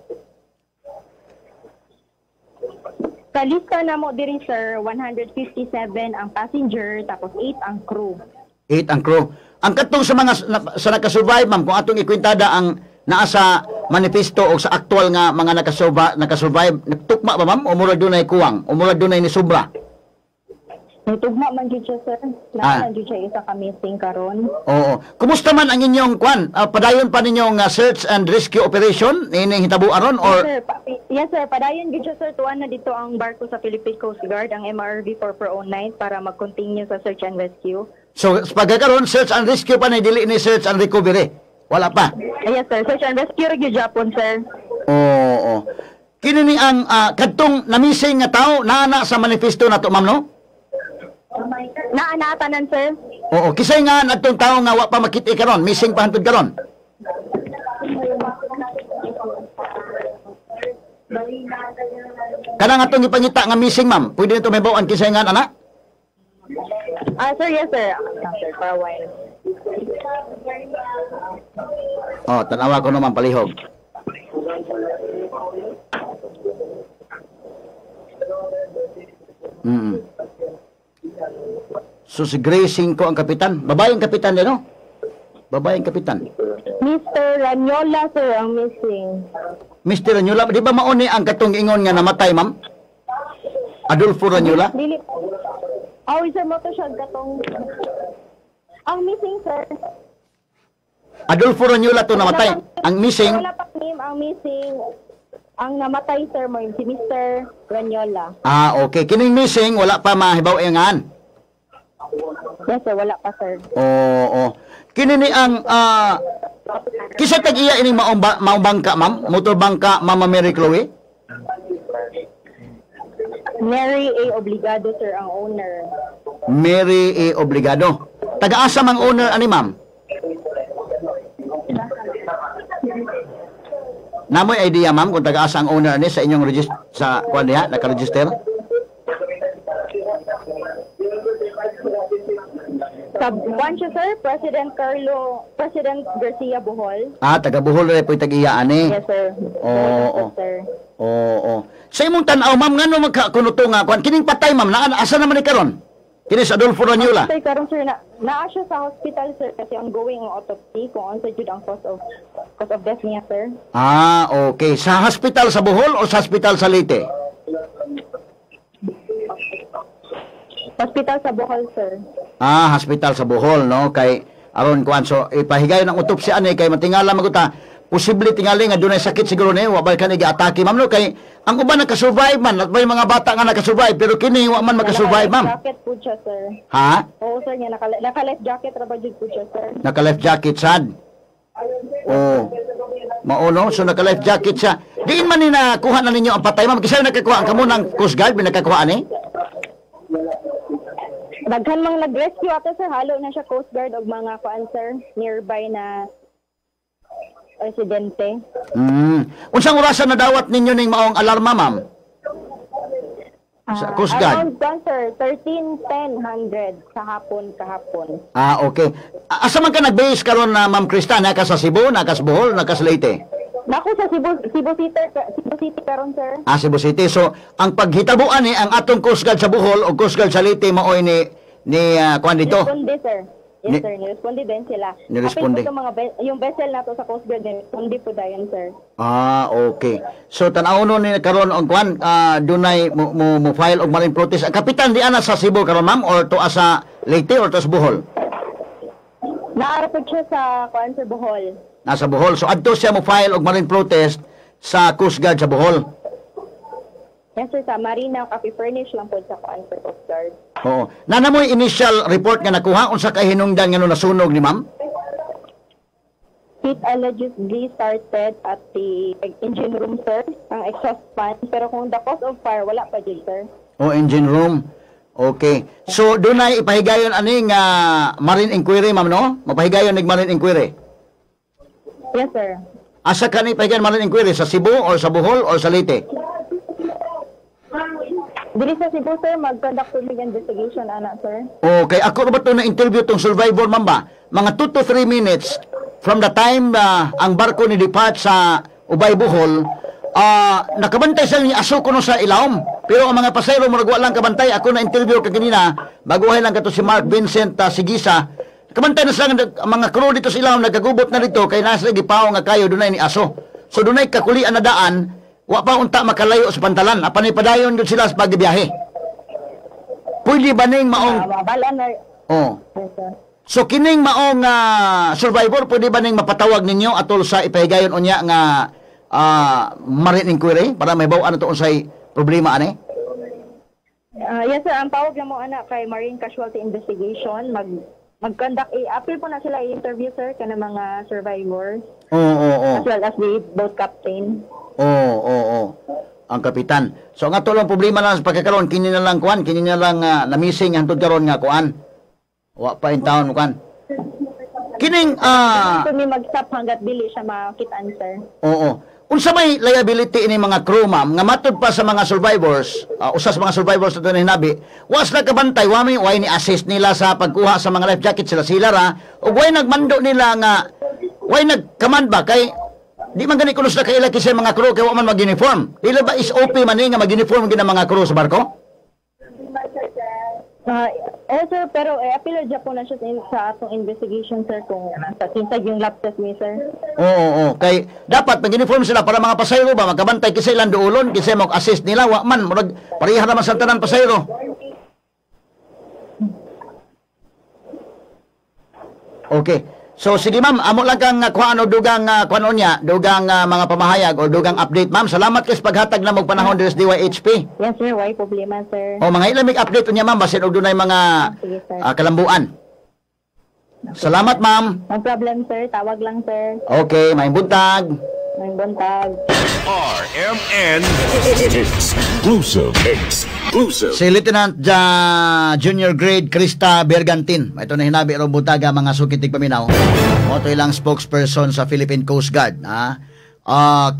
Kalista na mo diri sir, 157 ang passenger tapos 8 ang crew. 8 ang crew. Ang katong sa mga sa nakasurvive, ma'am, kung atong ikwintada ang naa sa manifesto o sa actual nga mga nakasurvive, nagtukma ba, ma'am? O murag dunay kuwang? O murag dunay ni sobra? Nagtugma man gyud siya sir. Naaman gyud siya isa ka missing karon. Oo. Kumusta man ang inyong kwan? Padayon pa ninyong search and rescue operation ining hitabo aron or Yes sir, padayon gyud siya sir, tuan na dito ang barko sa Philippine Coast Guard, ang MRV 4409 para mag-continue sa search and rescue. so pagkakaroon search and rescue pa na dili ni search and recovery? Wala pa. Yes sir, search and rescue gyud Japon sir. Oo. Kini ni ang kadtong namising nga tao naa sa manifesto nato, ma'am, no? Naanatanan sir. Oo, kisay nga natong tao nga wa pa makita karon, missing pa hantud karon. Kanang atong ipangita nga missing, ma'am, pwede nito may bawaan kisay nga ana? Sir, yes sir. Sir, for a while. Oh, tanawa ko naman palihog. So si Grace 5 ang kapitan. Babaeng kapitan din, no? Babaeng kapitan. Mr. Ranyola sir ang missing. Mr. Ranyola, di ba mauni ang katong ingon nga namatay, ma'am? Adolfo Ranyola? Dili. Sir, mo to siya gatong. Ang missing sir. Adolfo Ranyola to namatay. Ang missing, Wala pa name ang missing. Ang namatay sir mo si Mr. Ranyola. okay. Kining missing, wala pa mahibaw-ingan. Yes sir, wala pa sir. Oo. Kini ni ang kisa tag-iya ining maong bangka, ma'am? Motor bangka, Mama Mary Chloe? Mary A. Obligado sir ang owner. Mary A. Obligado. Taga-asa mang owner ani, ma'am? Namoy idea, ma'am, kung taga-asa ang owner ani sa inyong sa kuan diha, naka-register? Sa buwan siya sir, President Garcia Bohol. Taga Bohol rin po tag-iya ani. Yes sir. Oo. Yes, sir. Oo. Sa imong tan-aw, ma'am, ngano magkakunuto nga kuan? Kining patay, ma'am, asa naman ni karon? Kini sa Adolfo Ranyola. Sir, karon sir, naa siya sa hospital sir kasi ongoing ang autopsy kung ano jud ang cause of death niya sir. Okay. Sa hospital sa Bohol o sa hospital sa Leyte? Hospital sa Bohol sir. Hospital sa Bohol, no? Kay aron kuan, so ipahigayon ang autopsy ani kay matingala maguta. Posible tingali nga dunay sakit siguro ni wa ba kanigi atake, ma'am, no? Kay ang uban naka-survive man, at may mga bata nga naka-survive pero kini wa man maka-survive, ma'am. Jacket po siya sir. Ha? Oo sir, niya naka-life jacket ra ba jud po siya sir. Naka-life jacket sad. Mauno, so naka-life jacket siya. Diin man ni nakuha na ninyo ang patay, ma'am. Kisay nakakuha ang kamo ng Coast Guard binakakuha ani? Daghan mang nag-rescue ato sir, halo na siya Coast Guard og mga kuan sir, nearby na residente. Unsang orasan na dawat ninyo ning maong alarma, ma'am? Sa Coast Guard? Around sir, 13:10 sa hapon kahapon. Okay. Asa man ka nag-base karon na Ma'am Krista? Naka sa Cebu, naka sa Bohol, naka sa Leyte? Nako sa Cebu City karon sir. Cebu City. So, ang paghitabuan ni ang atong Coast Guard sa Bohol o Coast Guard sa Leyte maoy ni kuan dito. Responde sir. Yes sir, niresponde din sila. Niresponde. Kapit po mga yung vessel nato sa Coast Guard, niresponde po dayon sir. Okay. So, tanaw ni karon og kuan dunay mo file og marine protest. Ang kapitan di ana sa Cebu karon, ma'am, or to sa Leyte or to sa Bohol? Naarapod siya sa kuan sa Bohol. Nasa Bohol. So, adto siya mo file og marine protest sa Coast Guard sa Bohol. Yes sir, sa Marina, copy furnish lang po sa kuan sa Coast Guard. Oo. Nana mo initial report nga nakuha unsa kay hinungdan nga nasunog ni ma'am? It allegedly started at the engine room sir, ang exhaust fan, pero kung the cause of fire wala pa dyan sir. Engine room. Okay. So dunay ipahigayon ani nga marine inquiry, ma'am, no? Mapahigayon nig marine inquiry. Yes sir. Asa ka ni pahigayon marine inquiry, sa Cebu or sa Bohol or sa Leyte? Dili sa Cebu sir, mag-conduct ng investigation ana sir. Okay, ako ba to na interview tong survivor, ma'am ba? Mga 2 to 3 minutes from the time ang barko ni depart sa Ubay Bohol, nakabantay sa ni aso kuno sa ilawom. Pero ang mga pasayro murag wa lang kabantay. Ako na interview ka kanina, baguhay lang kato si Mark Vincent Sigisa. Kabantay na sila ang mga crew dito sila nagkagubot na dito kay nasa gipaw nga kayo dunay ni aso. So dunay kakulian na daan, wa pa unta makalayo sa pantalan. Apan padayon gyud sila sa pagbiyahe. Pwede ba ning maong Bala na. Oh. Yes, sir. So kining maong survivor pwede ba ning mapatawag ninyo atol sa ipahigayon unya nga marine inquiry para mahibaw ano to unsay problema ani? Yes, sir. Ang tawag mo anak kay Marine Casualty Investigation. Mag-conduct appeal po na sila i-interview, sir, kana mga survivors. Oo. As well as the boat captain. Oo. Ang kapitan. So nga to lang problema lang sa pagkakaroon kini na lang kuan, kini na lang na-missing hantod karon nga kuan. Wa pa in town kuan. Kining Ito may mag-stop hanggat dili siya makitaan, sir. Oo. Unsa may liability ini mga crew, ma'am, nga matud pa sa mga survivors, usas mga survivors na ito hinabi, was nagkabantay, way ni assist nila sa pagkuha sa mga life jacket sila ra, o way nagmando nila nga, way nagkamand ba, kay, di man gani kunos na kailaki sa mga crew, kaya wa man mag-uniform. Dila ba is OP man nga mag-uniform gina mga crew sa barko? Sir, pero appeal dyan po na siya sa atong investigation, sir, kung sa kinsag yung lab test ni, sir. Oo. Kay dapat mag-uniform sila para mga pasayro ba magkabantay kisay lang duulon, kisay mag-assist nila, wa man murag pareha naman sa tanan pasayro. Okay. So sige ma'am, amo lang kang kuano dugang kuano niya, dugang mga pamahayag o dugang update ma'am. Salamat kay paghatag na mo panahon diri sa DYHP. Yes, sir. Why problema, sir? O mga ilamig update niya ma'am basin og dunay mga Sige, sir. kalambuan. Salamat ma'am. No problem, sir. Tawag lang, sir. Okay, may buntag. May buntag. RMN Exclusive. Si Lieutenant Junior Grade Krista Bergantin. Ito na hinabi ro butaga mga sukitig paminaw. Mo to ilang spokesperson sa Philippine Coast Guard,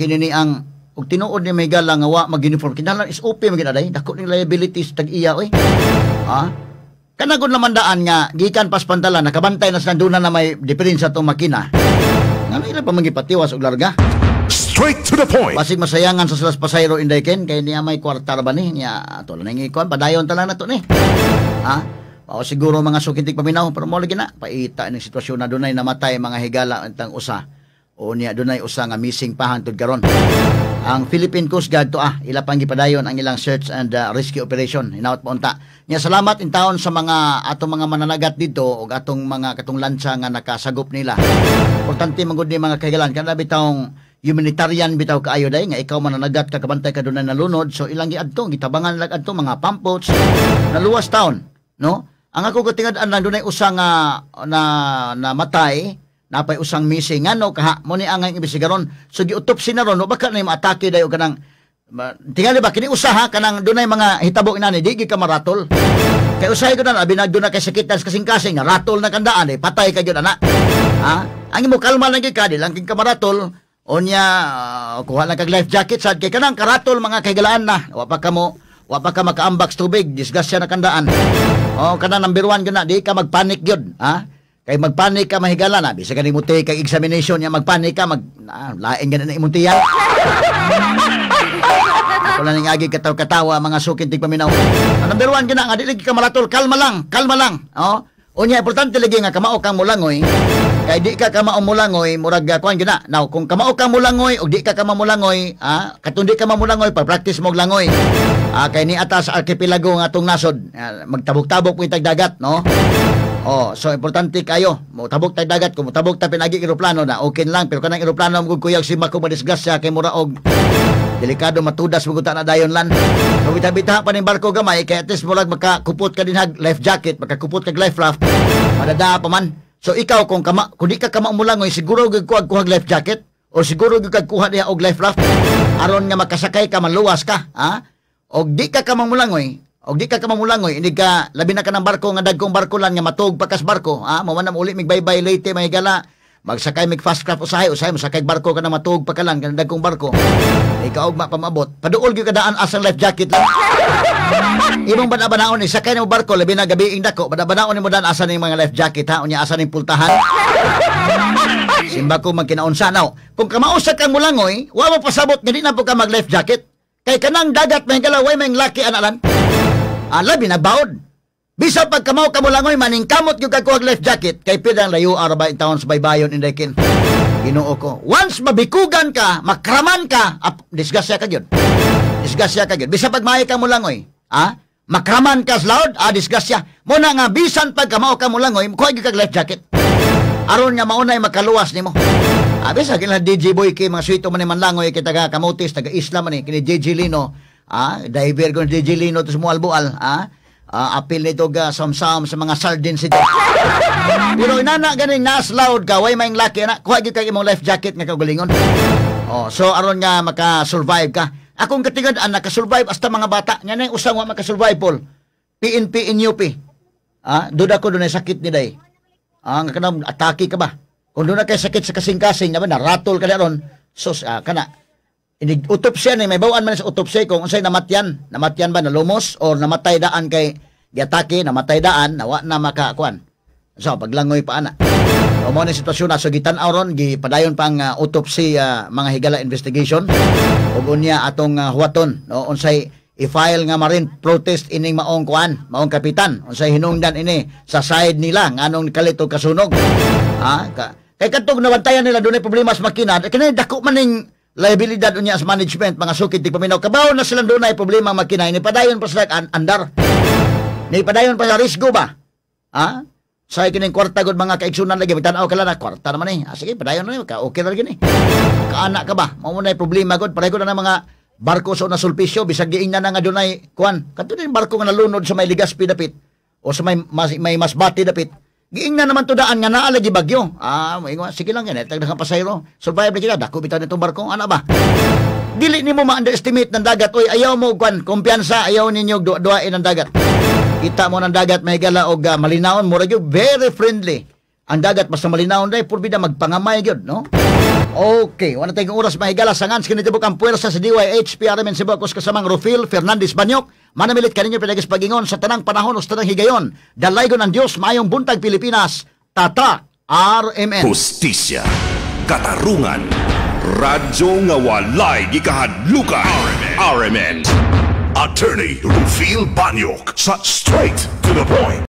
kinini ang ug tinuod ni may gala nga wa mag-uniform. Kinahanglan is OP man ginaday. Dako ning liabilities tag-iya oy. Kanagod naman daan nga gikan pas pantalan nakabantay na sa duna na may diferensya tong makina. Ngano ila pa magipatiwas og larga? Straight to the point. Basig masayangan sa silas pasayro inday ken kay niya may kwartar ba ni niya ato lang ikuan padayon ta lang nato ni. O siguro mga sukitig paminaw pero mo lagi na paita ning sitwasyon na dunay namatay mga higala antang usa. O niya dunay usa nga missing pa hangtod karon. Ang Philippine Coast Guard to ila pang gipadayon ang ilang search and rescue operation. Hinaut pa unta. Nya salamat in taon sa mga atong mga mananagat dito ug atong mga katong lansa nga nakasagop nila. Importante magud ni mga kaigalan kada bitawng humanitarian bitaw kaayo day nga ikaw mananagat ka kabantay ka dunay nalunod so ilang giadto gitabangan lag adto mga pampots naluwas taon no ang ako katingad-an lang dunay usa nga namatay napay usang missing ngano kaha mo ni ang imbestigaron so giutopsi na ron baka na maatake dayo kanang tingali ba kini usaha kanang dunay mga hitabo inani di ka maratol kay usahay ko na binagdo na kay sakit tas kasing-kasing ratol na kandaan patay ka gyud ana ang imo kalma lang gyud ka di lang king kamaratol onya kuha lang kag life jacket sad kay kanang karatol mga kaigalaan na wa pa ka makaambak sa tubig disgrasya na kandaan kanang number 1 gyud na di ka magpanik gyud kay magpanik ka mahigala na bisa kani mo take kag examination nya magpanik ka lain gani na imong tiyan wala ning agi katawa mga sukid tig paminaw number 1 gyud na nga dili ka maratol kalma lang unya importante lagi nga kamao kang mulangoy kay di ka kamao mulangoy murag kuan gyud na now kung kamao kang mulangoy ug di ka mamulangoy katundi ka mamulangoy pag-practice mo og langoy kay ni ata sa archipelago nga atong nasod magtabok-tabok mo itag dagat no so importante kayo mo tabok tag dagat kung tabok ta pinagi eroplano na okay lang pero kanang eroplano mo kuyag si mako madisgrasya kay mura og delikado matudas muguta na dayon lan kung bita-bita pa ning barko gamay kay at least murag makakupot ka din hag life jacket makakupot kag life raft madada pa man so ikaw kung di ka mulangoy siguro gyud kuhag life jacket o siguro gyud kag kuha diha og life raft aron nga makasakay ka maluwas ka og di ka mulangoy hindi ka labi na ka ng barko nga dagkong barko lang nga matug pakas barko mo man uli mig baybay late mahigala magsakay mig fast craft usahay masakay barko ka na matug pakalan ka dagkong barko ikaw og mapamabot paduol gyud kadaan asang life jacket lang imong banabanaon sakay na mo barko labi na gabi dako banabanaon mo dan asa ning mga life jacket unya asa ning pultahan simba ko magkinaunsa now kung kamausa kang mulangoy wa mo pasabot nga di na po ka mag life jacket Kay kanang dagat may galaway may laki analan. Labi na baod. Bisa pag kamaw kamulangoy maning kamot yung kagkuhag life jacket kay pidang layo araba taon sa baybayon inday Ginoo ko. Once mabikugan ka, makraman ka, disgasya ka gyud. Disgasya ka gyud. Bisa pag maay ka mulangoy, makraman ka sa laod, disgasya. Muna nga bisan pag kamaw ka mulangoy, kuha gyud kag life jacket. Aron nga maunay makaluwas nimo. Bisa kila DJ Boy kay mga suito man man langoy kay taga Kamutis, taga Isla man kini DJ Lino. Diver ko DJ Lino to sa Mualbual, apil nito ga samsam sa mga sardines ito. Pero inana ganing nas loud ka, way maing laki na, kuha gyud kag imong life jacket nga kaugalingon. So aron nga maka-survive ka. Akong katingad naka-survive hasta mga bata. Nya nay usang wa maka-survive Paul. PNP in UP. Duda ko dunay sakit ni day. Nga kanang atake ka ba? Kung doon na kay sakit sa kasing-kasing, naratol ka na ron, sos, kana, utopsya ni, may bawaan man sa utopsya kung unsay namatyan ba, nalumos, o namatay daan kay giatake, namatay daan, nawa na makakuan. So, paglangoy pa ana. O mo na sitwasyon na, so gitan-aw ron, gipadayon pang autopsy, mga higala investigation, o unya atong huwaton, no, unsay, i-file nga marin protest ining maong kuan, maong kapitan, unsay hinungdan ini sa side nila nganong kalit og kasunog. Kay katong nabantayan nila dunay problema sa makina, kani dako man ning liabilidad unya sa management mga sukid ti paminaw. Kabaw na sila dunay problema makina, ni padayon pa sa andar. Ni padayon pa sa risgo ba? Sa kining kwarta gud mga kaigsunan lagi tan-aw kala na kwarta naman sige padayon na ka okay ra gini. Kaana ka ba? Mao na problema gud pareho na mga barko sa nasulpisyo bisag giingnan na nga dunay kuan. Kadto din barko nga nalunod sa may Ligaspi dapit o sa may Masbate dapit. Giingnan naman to daan nga naa lagi bagyo. Sige lang yan, tagdagang pasayro. Survive na kita, dako bitaw nitong barko, ana ba? Dili nimo ma-underestimate ng dagat. Oy, ayaw mo kuan, kumpiyansa, ayaw ninyo duain ng dagat. Kita mo ng dagat mahigala og malinawon, mura gyud very friendly. Ang dagat basta malinawon day purbida magpangamay gyud, no? Okay, wala tayong oras mahigala sangan sa kinitibok ang puwersa sa DYH PRM Cebu kus kasamang Rufil Fernandez Banyok. Manamilit kaninyo pinagis pagingon sa tanang panahon o sa tanang higayon. Dalaygon ng Diyos, mayong buntag Pilipinas. Tata, RMN. Hustisya, katarungan, radyo nga walay gikahadlukan. RMN. Attorney Rufil Banyok sa Straight to the Point.